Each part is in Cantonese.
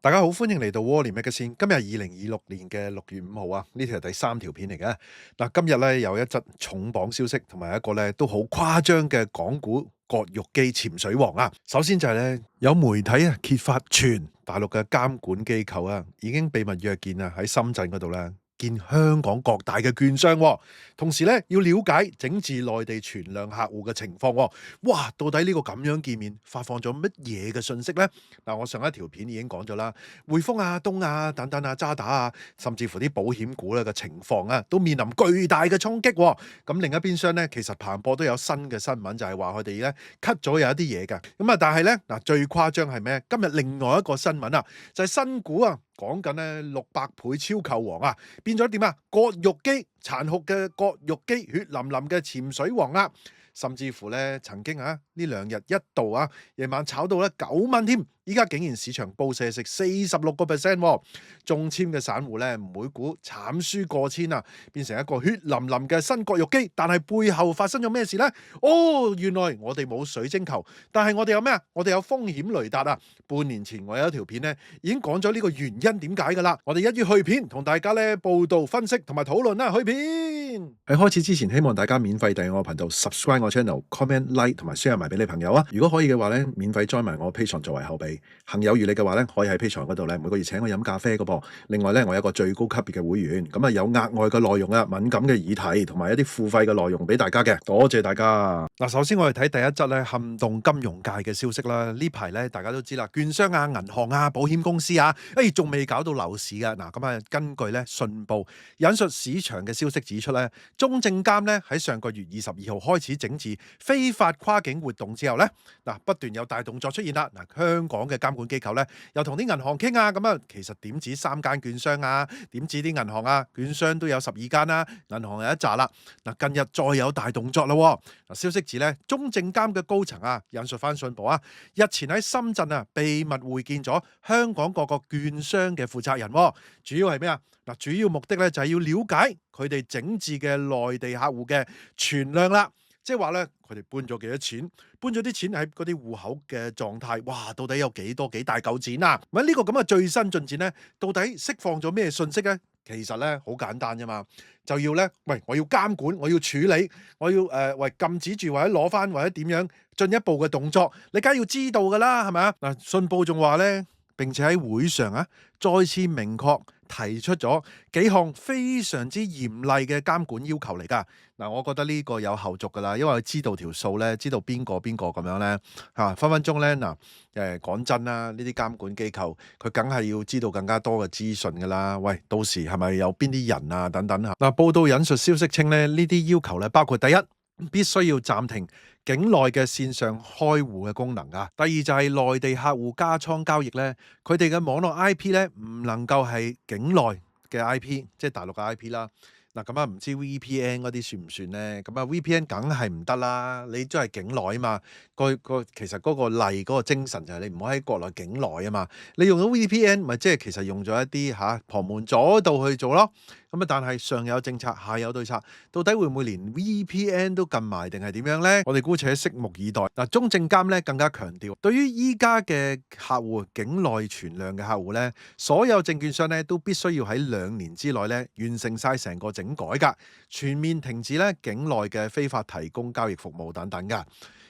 大家好，歡迎嚟到窩念 Magazine。今日係2026年嘅6月5號啊，呢條係第3條片嚟嘅。嗱，今日咧有一則重磅消息，同埋一個咧都好誇張嘅港股割肉機潛水王啊。首先就係咧有媒體啊揭發傳大陸嘅監管機構啊已經秘密約見啊喺深圳嗰度咧。見香港各大嘅券商，同時咧要了解整治內地存量客戶嘅情況。哇，到底呢個咁樣見面發放咗乜嘢嘅信息呢？嗱，我上一條片已經講咗啦，匯豐啊、東亞等等啊、渣打啊，甚至乎啲保險股咧嘅情況啊，都面臨巨大嘅衝擊。咁另一邊廂咧，其實彭博都有新嘅新聞，就係話佢哋咧 cut 咗有一啲嘢㗎。咁啊，但係咧嗱，最誇張係咩？今日另外一個新聞啊，就係新股啊。講緊咧600倍超購王啊，變咗點啊？割肉機，殘酷嘅割肉機，血淋淋嘅潛水王啦，甚至乎咧曾經啊呢2日一度啊夜晚炒到咧9蚊添，依家竟然市場報社食46%，中籤嘅散戶咧每股慘輸過千啊，變成一個血淋淋嘅新割肉機。但係背後發生咗咩事呢？哦，原來我哋冇水晶球，但係我哋有咩啊？我哋有風險雷達啊！半年前我有一條片咧已經講咗呢個原因點解噶啦，我哋一於去片同大家咧報道分析同埋討論啦，去片。喺開始之前，希望大家免費訂閱我頻道 ，subscribe 我 channel，comment like 同埋 share 埋俾你朋友啊！如果可以嘅話咧，免費 join 埋我 Patreon 作為後備。行有餘力嘅話咧，可以喺 Patreon 嗰度咧每個月請我飲咖啡噶噃。另外咧，我有一個最高級別嘅會員，咁啊有額外嘅內容啊，敏感嘅議題同埋一啲付費嘅內容俾大家嘅，多謝大家。嗱，首先我哋睇第一則咧，撼動金融界嘅消息啦。呢排咧大家都知啦，券商啊、銀行啊、保險公司啊，仲未搞到樓市噶。嗱，咁啊根據咧信報引述市場嘅消息指出咧，中證監咧喺上個月22號開始整治非法跨境活動之後咧，嗱不斷有大動作出現啦。嗱，香港嘅監管機構咧又同啲銀行傾啊，咁啊其實點止3間券商啊，點止啲銀行啊，券商都有12間啦，銀行有一紮啦。嗱，近日再有大動作啦。嗱，消息指咧中證監嘅高層啊，引述翻信報啊，日前喺深圳啊秘密會見咗香港各個券商嘅負責人，主要係咩啊？嗱，主要目的咧就係要了解佢哋整治嘅內地客戶嘅存量啦，即係話咧佢哋搬咗幾多錢，搬咗啲錢喺嗰啲戶口嘅狀態，哇，到底有幾大嚿錢啊？咁呢個咁嘅最新進展咧，到底釋放咗咩信息咧？其實咧好簡單啫嘛，就要咧，喂，我要監管，我要處理，我要喂禁止住或者攞翻或者點樣進一步嘅動作，你梗係要知道噶啦，係咪啊？嗱，信報仲話咧，並且喺會上啊再次明確提出咗幾項非常之嚴厲嘅監管要求嚟㗎。嗱，我覺得呢個有後續㗎啦，因為佢知道條數咧，知道邊個咁樣咧嚇，分分鐘咧嗱講真啦，呢啲監管機構佢梗係要知道更加多嘅資訊㗎啦。喂，到時係咪有邊啲人啊等等嚇？嗱，報道引述消息稱咧，呢啲要求咧包括第一，必須要暫停境內嘅線上開戶嘅功能啊。第二就係內地客戶加倉交易咧，佢哋嘅網絡 IP 咧唔能夠係境內嘅 IP，即係大陸嘅 IP 啦。嗱，咁啊唔知 VPN 嗰啲算唔算咧？咁啊 VPN 梗係唔得啦，你都係境內啊嘛。其實嗰個例嗰個精神就係你唔好喺國內境內啊嘛。你用咗 VPN 咪即係其實用咗一啲旁門左道去做咯。咁啊，但係上有政策，下有對策，到底會唔會連 VPN 都禁埋定係點樣呢？我哋姑且拭目以待。嗱，中證監咧更加強調，對於依家嘅客戶境內存量嘅客戶咧，所有證券商咧都必須要喺2年之內咧完成晒成個整改㗎，全面停止咧境內嘅非法提供交易服務等等㗎。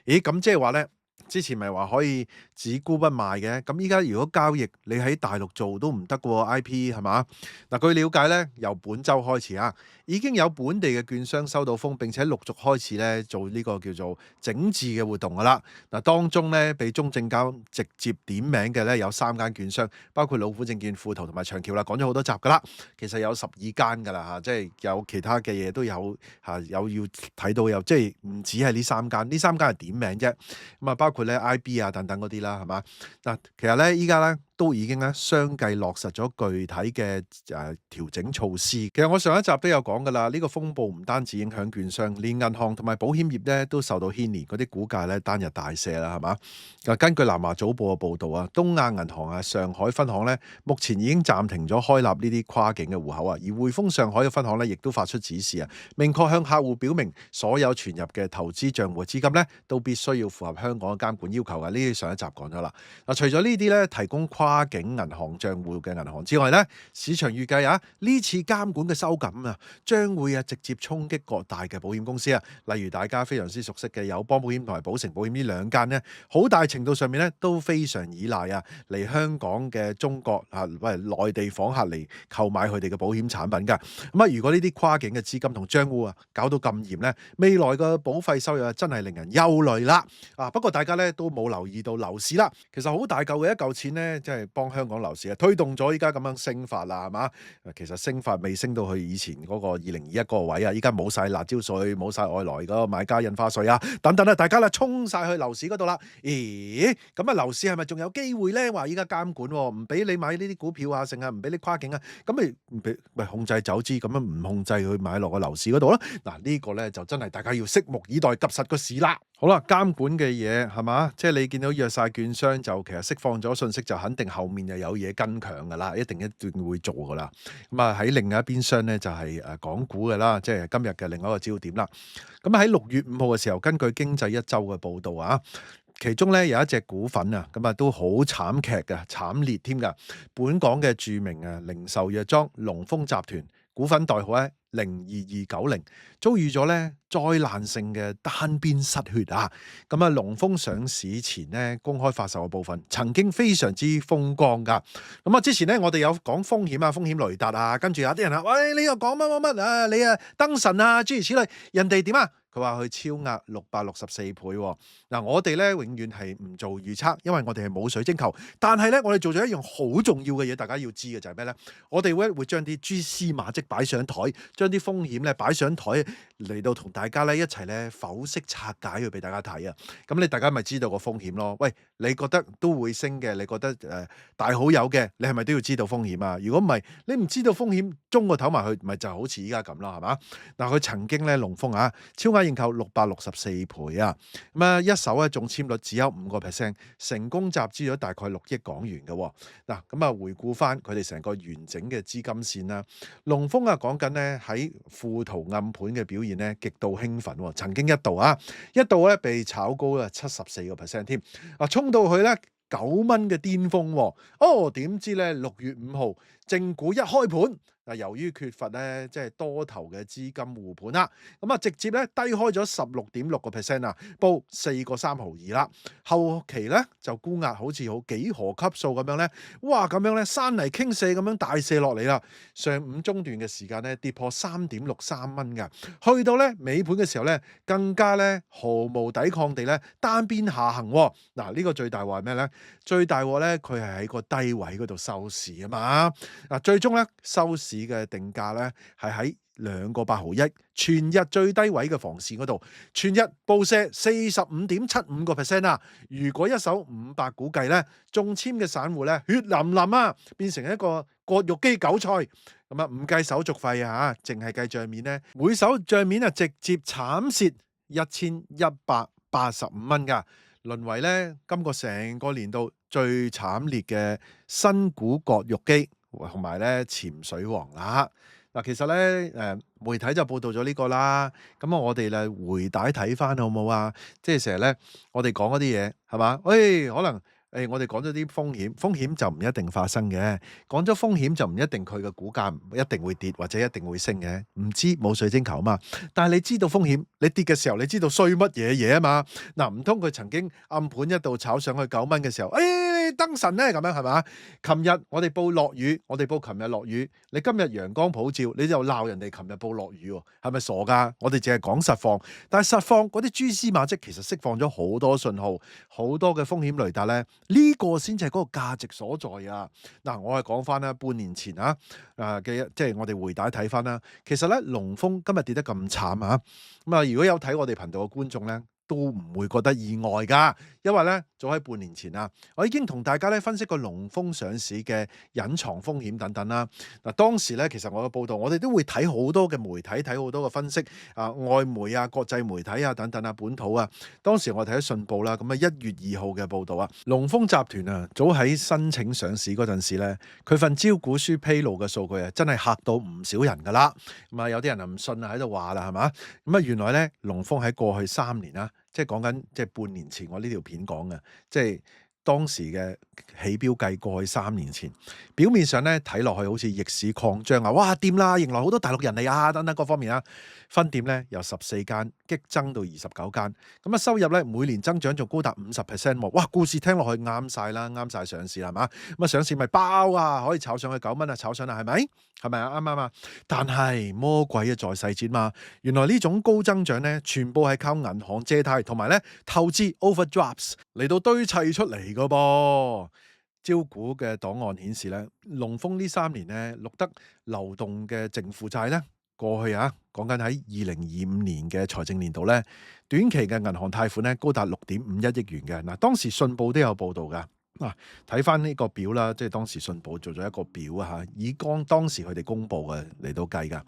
咦，咁即係話咧？之前咪話可以只沽不賣嘅，咁依家如果交易你喺大陸做都唔得嘅喎 IP 係嘛？嗱，據了解咧，由本週開始啊，已經有本地嘅券商收到風，並且陸續開始咧做呢個叫做整治嘅活動噶啦。嗱，當中咧被中證監直接點名嘅咧有3間券商，包括老虎證券、富途同埋長橋啦，講咗好多集噶啦。其實有12間噶啦嚇，即係有其他嘅嘢都有嚇，有要睇到有，即係唔止係呢3間，呢3間係點名啫。咁啊，包括咧 IB 啊等等嗰啲啦，係嘛？嗱，其實咧依家咧都已經咧相繼落實咗具體嘅調整措施。其實我上一集都有講噶啦，呢個風暴唔單止影響券商，連銀行同埋保險業咧都受到牽連，嗰啲股價咧單日大瀉啦，係嘛？嗱，根據南華早報嘅報導啊，東亞銀行啊上海分行咧目前已經暫停咗開立呢啲跨境嘅戶口啊，而匯豐上海嘅分行咧亦都發出指示啊，明確向客戶表明所有存入嘅投資帳戶資金咧都必須要符合香港嘅監管要求嘅。呢啲上一集講咗啦。嗱，除咗呢啲咧提供跨跨境銀行帳戶嘅銀行之外咧，市場預計啊，呢次監管嘅收緊啊，將會直接衝擊各大嘅保險公司啊，例如大家非常之熟悉嘅友邦保險同埋保誠保險呢兩間咧，好大程度上面咧都非常依賴嚟香港嘅中國內地訪客嚟購買佢哋嘅保險產品㗎。如果呢啲跨境嘅資金同帳戶搞到咁嚴咧，未來嘅保費收入真係令人憂慮啦。不過大家咧都冇留意到樓市啦，其實好大嚿嘅一嚿錢咧，即係幫香港樓市推動咗依家咁樣升法啦，係嘛？其實升法未升到去以前嗰個2021嗰個位啊，依家冇晒辣椒稅，冇晒外來嗰個買家印花稅等等大家啦衝晒去樓市嗰度啦。咦？咁樓市係咪仲有機會咧？話依家監管唔俾你買呢啲股票剩唔俾你跨境咁咪控制走資，咁樣唔控制去買落個樓市嗰度咯。嗱，呢個咧就真係大家要拭目以待，及實個市啦。好啦，監管嘅嘢係嘛，即係你見到弱晒券商就其實釋放咗信息，就肯定後面又有嘢跟強噶啦，一定會做噶啦。喺另外一邊廂咧就係港股嘅啦，即係今日嘅另外一個焦點啦。喺6月5號嘅時候，根據經濟一周嘅報導其中咧有一隻股份都好慘劇嘅，慘烈添噶。本港嘅著名零售藥莊龍豐集團，股份代號02290，遭遇咗咧災難性嘅單邊失血龍豐上市前咧公開發售嘅部分曾經非常之風光噶。之前咧我哋有講風險風險雷達跟住有啲人喂，你又講乜你燈神諸如此類，人哋點佢話佢超額664倍嗱，我哋咧永遠係唔做預測，因為我哋係冇水晶球。但係咧，我哋做咗一樣好重要嘅嘢，大家要知嘅就係咩咧？我哋會將啲蛛絲馬跡擺上台，將啲風險咧擺上台嚟到同大家咧一齊咧剖析拆解去俾大家睇咁大家咪知道個風險咯。喂，你覺得都會升嘅，你覺得大好有嘅，你係咪都要知道風險如果唔係，你唔知道風險，中個頭埋去，咪就好似依家咁啦，係嘛？嗱，佢曾經咧龍豐超額認購664倍一手中籤率只有5%，成功集資咗大概6億港元嘅嗱。回顧翻佢哋成個完整嘅資金線啦，龍豐講緊咧喺富途暗盤嘅表現咧極度興奮曾經一度咧被炒高74%添衝到去咧9蚊嘅巔峰點知咧6月5號正股一開盤由於缺乏咧即係多頭嘅資金護盤直接咧低開咗16.6%報4個3毫二啦。後期咧就沽壓好似好幾何級數咁樣咧，咁樣咧山泥傾瀉咁樣大瀉落嚟啦。上午中段嘅時間咧跌破3.63蚊嘅，去到咧尾盤嘅時候咧更加咧毫無抵抗地咧單邊下行嗱。呢個最大鑊係咩咧？最大鑊咧佢係喺個低位嗰度收市嘛最終咧收市嘅定價咧係喺2個8毫1，全日最低位嘅防線嗰度，全日報瀉45.75%如果一手500股計咧，中籤嘅散戶咧血淋淋變成一個割肉機韭菜唔計手續費淨係計帳面咧，每手帳面直接慘蝕1185蚊噶，淪為咧今個成個年度最慘烈嘅新股割肉機同埋咧潛水王啦。嗱，其實咧媒體就報道咗呢個啦，咁我哋咧回帶睇翻好冇啊？即係成日咧我哋講嗰啲嘢係嘛？可能我哋講咗啲風險就唔一定發生嘅，講咗風險就唔一定佢嘅股價一定會跌或者一定會升嘅，唔知冇水晶球嘛。但係你知道風險，你跌嘅時候你知道衰乜嘢嘢嘛？嗱，唔通佢曾經暗盤一度炒上去9蚊嘅時候，燈神咧咁樣係嘛？琴日我哋報落雨，我哋報琴日落雨，你今日陽光普照，你就鬧人哋琴日報落雨，係咪傻噶？我哋淨係講實況，但係實況嗰啲蛛絲馬跡其實釋放咗好多信號，好多嘅風險雷達咧。呢個先至係嗰個價值所在嗱，我係講翻啦，半年前嘅即係我哋回帶睇翻啦。其實咧，龍豐今日跌得咁慘如果有睇我哋頻道嘅觀眾咧，都唔會覺得意外噶，因為咧早喺半年前我已經同大家咧分析過龍豐上市嘅隱藏風險等等啦。嗱，當時咧其實我嘅報道，我哋都會睇好多嘅媒體，睇好多嘅分析外媒國際媒體等等本土當時我睇咗信報啦，咁1月2號嘅報道龍豐集團早喺申請上市嗰陣時咧，佢份招股書披露嘅數據真係嚇到唔少人噶啦。有啲人唔信喺度話啦，係嘛？原來咧龍豐喺過去3年即係講緊即係半年前我呢條片講嘅，即係當時嘅起標計過去3年前，表面上咧睇落去好似逆市擴張啊，哇掂啦，迎來好多大陸人嚟啊，等等各方面啊，分店咧由14間激增到29間，咁啊收入咧每年增長仲高達50%喎，哇故事聽落去啱晒啦，啱晒上市啦，係嘛？咁啊上市咪包啊，可以炒上去9蚊啊，炒上啦，係咪？係咪啊？啱唔啱啊？但係魔鬼啊在細節嘛，原來呢種高增長咧，全部係靠銀行借貸同埋咧投資 overdrafts 嚟到堆砌出嚟噶噃。招股嘅檔案顯示咧，龍豐呢3年咧錄得流動嘅淨負債咧，過去啊講緊喺2025年嘅財政年度咧，短期嘅銀行貸款咧高達6.51億元嘅。嗱，當時信報都有報導噶。嗱，睇翻呢個表啦，即係當時信報做咗一個表啊嚇，以當時佢哋公佈嘅嚟到計㗎。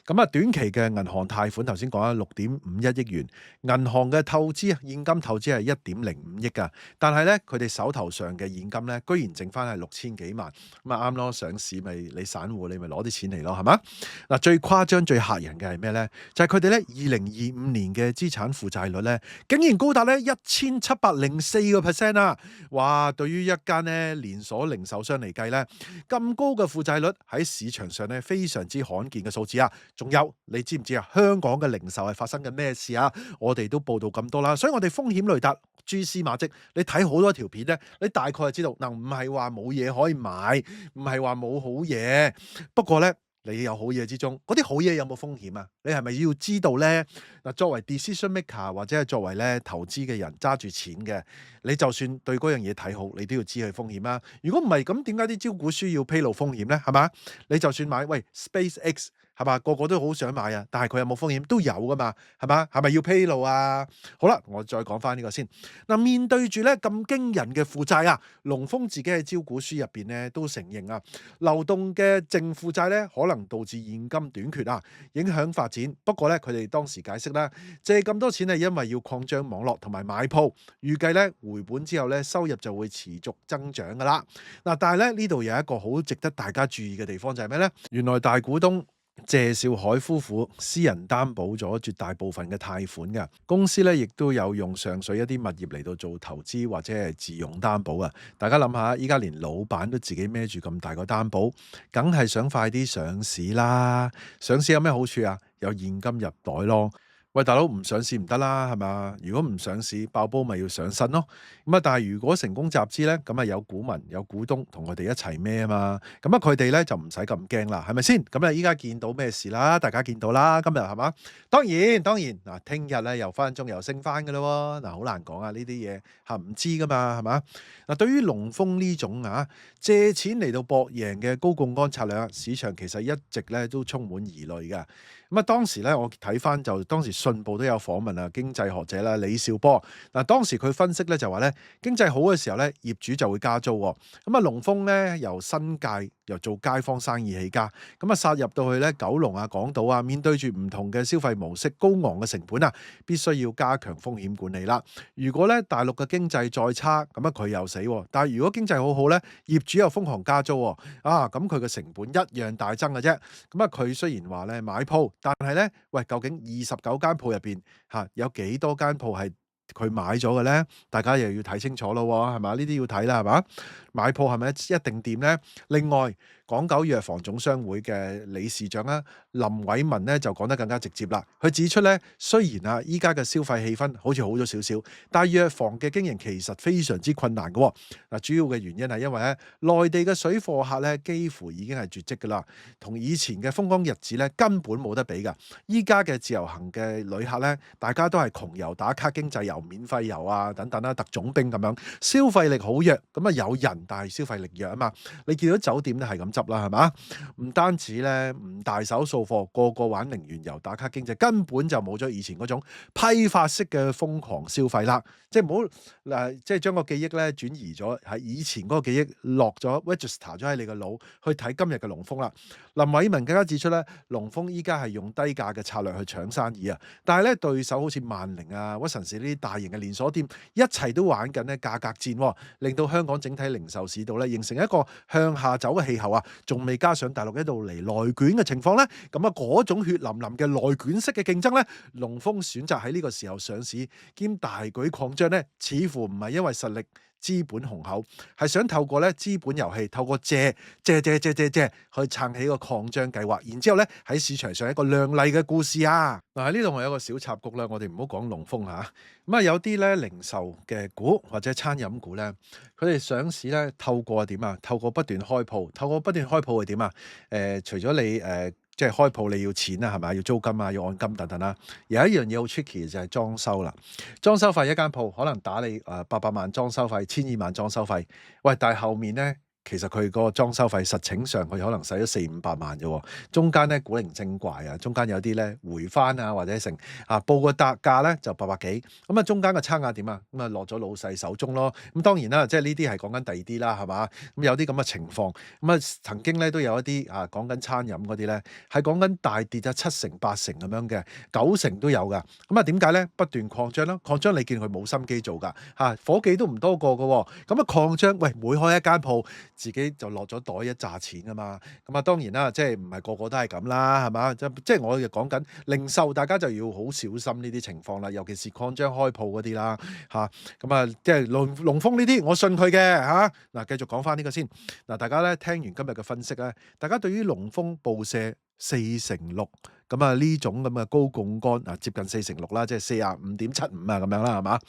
咁啊，短期嘅銀行貸款頭先講啦，6.51億元，銀行嘅透支啊，現金透支係1.05億㗎，但係咧佢哋手頭上嘅現金咧，居然剩翻係6000幾萬，咁啊啱咯，上市咪你散戶你咪攞啲錢嚟咯，係嘛？嗱，最誇張最嚇人嘅係咩咧？就係佢哋咧2025年嘅資產負債率咧，竟然高達咧1704%啊！哇！對於一間咧連鎖零售商嚟計咧，咁高嘅負債率喺市場上咧非常之罕見嘅數字啊！仲有你知唔知啊？香港嘅零售係發生緊咩事啊？我哋都報道咁多啦，所以我哋風險雷達蛛絲馬跡，你睇好多條片咧，你大概就知道嗱，唔係話冇嘢可以買，唔係話冇好嘢，不過咧。你有好嘢之中，嗰啲好嘢有冇風險啊？你係咪要知道呢？嗱，作為 decision maker 或者係作為咧投資嘅人揸住錢嘅，你就算對嗰樣嘢睇好，你都要知佢風險啊。如果唔係咁，點解啲招股書要披露風險呢？係嘛？你就算買喂 SpaceX 係嘛，個個都好想買啊，但係佢有冇風險都有噶嘛？係嘛？係咪要披露啊？好啦，我再講翻呢個先。嗱，面對住咧咁驚人嘅負債啊，龍豐自己喺招股書入邊咧都承認啊，流動嘅淨負債咧可能導致現金短缺啊，影響發展。不過咧，佢哋當時解釋啦，借咁多錢係因為要擴張網絡同埋買鋪，預計咧回本之後咧收入就會持續增長噶啦。嗱，但係咧呢度有一個好值得大家注意嘅地方就係咩咧？原來大股東謝兆海夫婦私人擔保咗絕大部分嘅貸款嘅，公司咧亦都有用上水一啲物業嚟到做投資或者係自用擔保啊！大家諗下，依家連老闆都自己孭住咁大個擔保，梗係想快啲上市啦！上市有咩好處啊？有現金入袋咯。喂，大佬唔上市唔得啦，係嘛？如果唔上市爆煲，咪要上身咯。咁啊，但係如果成功集資咧，咁啊有股民有股東同佢哋一齊孭啊嘛。咁啊，佢哋咧就唔使咁驚啦，係咪先？咁啊，依家見到咩事啦？大家見到啦，今日係嘛？當然嗱，聽日咧又分鐘又升翻噶啦。嗱，好難講啊，呢啲嘢嚇唔知噶嘛，係嘛？嗱，對於龍豐呢種借錢嚟到博贏嘅高槓桿策略，市場其實一直咧都充滿疑慮嘅。咁啊，當時咧我睇翻就當時信報都有訪問啊，經濟學者啦李兆波。嗱，當時佢分析咧就話咧，經濟好嘅時候咧，業主就會加租喎。咁啊，龍豐咧由新界又做街坊生意起家，咁啊殺入到去咧九龍啊、港島啊，面對住唔同嘅消費模式、高昂嘅成本啊，必須要加強風險管理啦。如果咧大陸嘅經濟再差，咁啊佢又死喎。但係如果經濟好好咧，業主又瘋狂加租喎，咁佢嘅成本一樣大增嘅啫。咁啊佢雖然話咧買鋪，但係咧喂，究竟29間鋪入邊有幾多間鋪係佢買咗嘅咧？大家又要睇清楚咯，係嘛？呢啲要睇啦，係嘛？買鋪係咪一定掂咧？另外，港九藥房總商會嘅理事長林偉文咧就講得更加直接啦。佢指出咧，雖然依家嘅消費氣氛好似好咗少少，但係藥房嘅經營其實非常之困難嘅。嗱，主要嘅原因係因為咧，內地嘅水貨客咧幾乎已經係絕跡噶啦，同以前嘅風光日子咧根本冇得比噶。依家嘅自由行嘅旅客咧，大家都係窮遊打卡、經濟遊、免費遊啊等等啦，特種兵咁樣，消費力好弱，咁啊有人但係消費力弱啊嘛。你見到酒店都係咁執啦，係嘛？唔單止咧，唔大手掃貨，個個玩零元遊打卡經濟，根本就冇咗以前嗰種批發式嘅瘋狂消費啦。即係唔好即係將個記憶咧轉移咗喺以前嗰個記憶落咗 register 咗喺你個腦，去睇今日嘅龍豐啦。林偉文更加指出咧，龍豐依家係用低價嘅策略去搶生意啊，但係咧對手好似萬寧啊、屈臣氏呢啲大型嘅連鎖店，一齊都玩緊咧價格戰，令到香港整體零售市道咧形成一個向下走嘅氣候啊，仲未加上大陸一度嚟內卷嘅情況咧，咁嗰種血淋淋嘅內卷式嘅競爭咧，龍豐選擇喺呢個時候上市兼大舉擴張咧，似乎唔係因為實力資本雄厚，係想透過咧資本遊戲，透過借去撐起個擴張計劃，然之後咧喺市場上一個亮麗嘅故事啊！嗱，喺呢度我有個小插曲啦，我哋唔好講龍豐嚇，咁啊有啲咧零售嘅股或者餐飲股咧，佢哋上市咧透過點啊？透過不斷開鋪，透過不斷開鋪係點啊？除咗你即係開鋪你要錢啦，係咪？要租金啊，要按金等等啦。有一樣嘢好 tricky 就係裝修啦。裝修費一間鋪可能打你800萬裝修費，1200萬裝修費。喂，但係後面咧，其實佢個裝修費實情上佢可能使咗400-500萬啫喎。中間咧古靈精怪啊，中間有啲咧回翻啊或者成報個價咧就800幾，咁啊中間嘅差額點啊？咁啊落咗老細手中咯。咁當然啦，即係呢啲係講緊第二啲啦，係嘛？咁有啲咁嘅情況，咁啊曾經咧都有一啲講緊餐飲嗰啲咧係講緊大跌啊7成8成咁樣嘅，9成都有噶。咁啊點解咧？不斷擴張啦，擴張你見佢冇心機做噶伙計都唔多個噶喎。咁啊擴張，喂每開一間鋪，自己就落咗袋一紮錢噶嘛。咁啊當然啦，即係唔係個個都係咁啦，係嘛？即係我哋講緊零售，大家就要好小心呢啲情況啦，尤其是擴張開鋪嗰啲啦咁啊即係龍豐呢啲，我信佢嘅嗱，繼續講翻呢個先嗱，大家咧聽完今日嘅分析咧，大家對於龍豐報瀉4成6，咁啊呢種咁嘅高槓桿接近4成6啦，即係45.75咁樣啦，係嘛？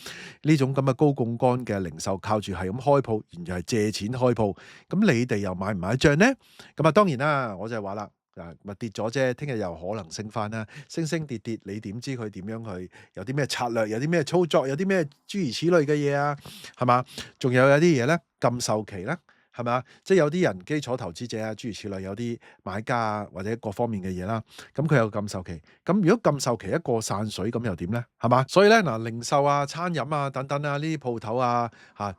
呢種咁嘅高槓桿嘅零售靠住係咁開鋪，然後係借錢開鋪，咁你哋又買唔買帳呢？咁啊當然啦，我就係話啦，咪跌咗啫，聽日又可能升翻啦，升升跌跌，你點知佢點樣去？有啲咩策略？有啲咩操作？有啲咩諸如此類嘅嘢啊？係嘛？仲有啲嘢咧，禁售期咧。係咪啊？即係有啲人基礎投資者諸如此類，有啲買家或者各方面嘅嘢啦。咁佢有禁售期。咁如果禁售期一過散水，咁又點咧？係嘛？所以咧嗱，零售餐飲等等呢啲鋪頭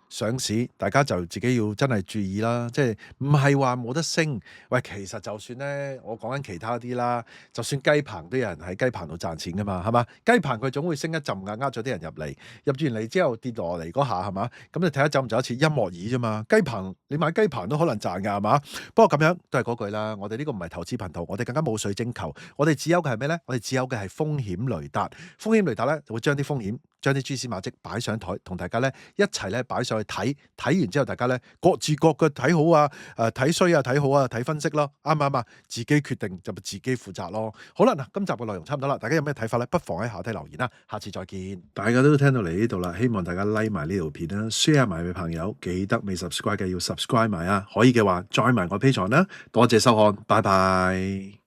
上市，大家就自己要真係注意啦。即係唔係話冇得升？喂，其實就算咧，我講緊其他啲啦，就算雞棚都有人喺雞棚度賺錢噶嘛，係嘛？雞棚佢總會升一陣㗎，呃咗啲人入嚟，入住完嚟之後跌落嚟嗰下係嘛？咁你睇下走唔走一次音樂耳啫嘛？雞棚你買雞棚都可能賺㗎係嘛？不過咁樣都係嗰句啦，我哋呢個唔係投資頻道，我哋更加冇水晶球，我哋只有嘅係咩咧？我哋只有嘅係風險雷達。風險雷達咧就會將啲風險、將啲蛛絲馬跡擺上台，同大家咧一齊咧擺上去睇，睇完之後大家咧各自各嘅睇好睇衰睇好睇分析咯，啱唔啱啊？自己決定就自己負責咯。好啦，嗱，今集嘅內容差唔多啦，大家有咩睇法咧？不妨喺下低留言啦，下次再見。大家都聽到嚟呢度啦，希望大家 like 埋呢條片啦 ，share 埋俾朋友，記得未 subscribe 嘅要 subscribe 埋可以嘅話 join 埋我 Patreon啦。多謝收看，拜拜。